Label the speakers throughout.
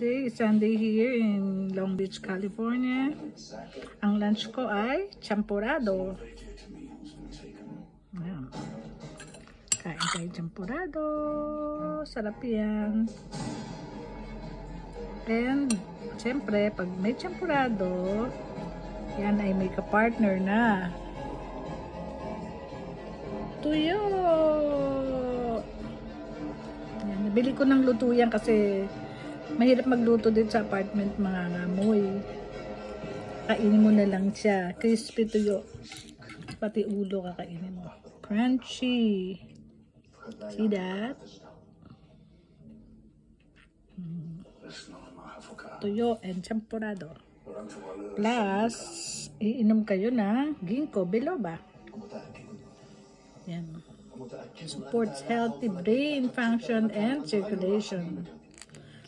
Speaker 1: Today is Sunday here in Long Beach, California. Ang lunch ko ay champurrado. Ayan. Kain tayo champurrado. Sarap yan. And, siyempre, pag may champurrado, yan ay may kapartner na tuyo. Yan, nabili ko ng luto yan kasi mahirap magluto din sa apartment, mga ngamoy. Kainin mo na lang siya. Crispy tuyo. Pati ulo kakainin mo. Crunchy. See that? Tuyo and champurrado. Plus, iinom kayo ng ginkgo biloba. Yan. Supports healthy brain function and circulation.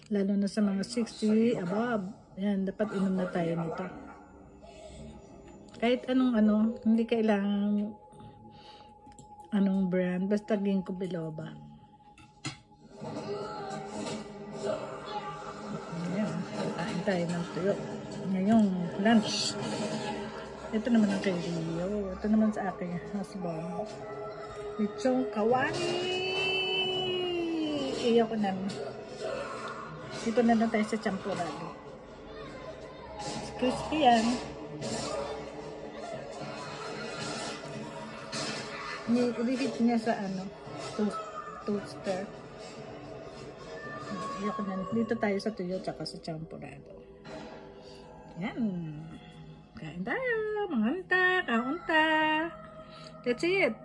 Speaker 1: Lalo na sa mga 60 above. Yan, dapat inom na tayo nito. Kahit anong hindi kailangan anong brand, basta ginkgo biloba. Ayan, kain tayo ng tuyo. Ngayong lunch. Ito naman ang kay Rio. Ito naman sa aking husband. Lechong kawani! Iyo ko naman. Dito na lang tayo sa champurrado. Crispy yan. I-reheat niya sa toaster. Iyo ko naman. Dito tayo sa tuyo tsaka sa champurrado. Yan. Kain tayo. Manganta. Kaunta. That's it.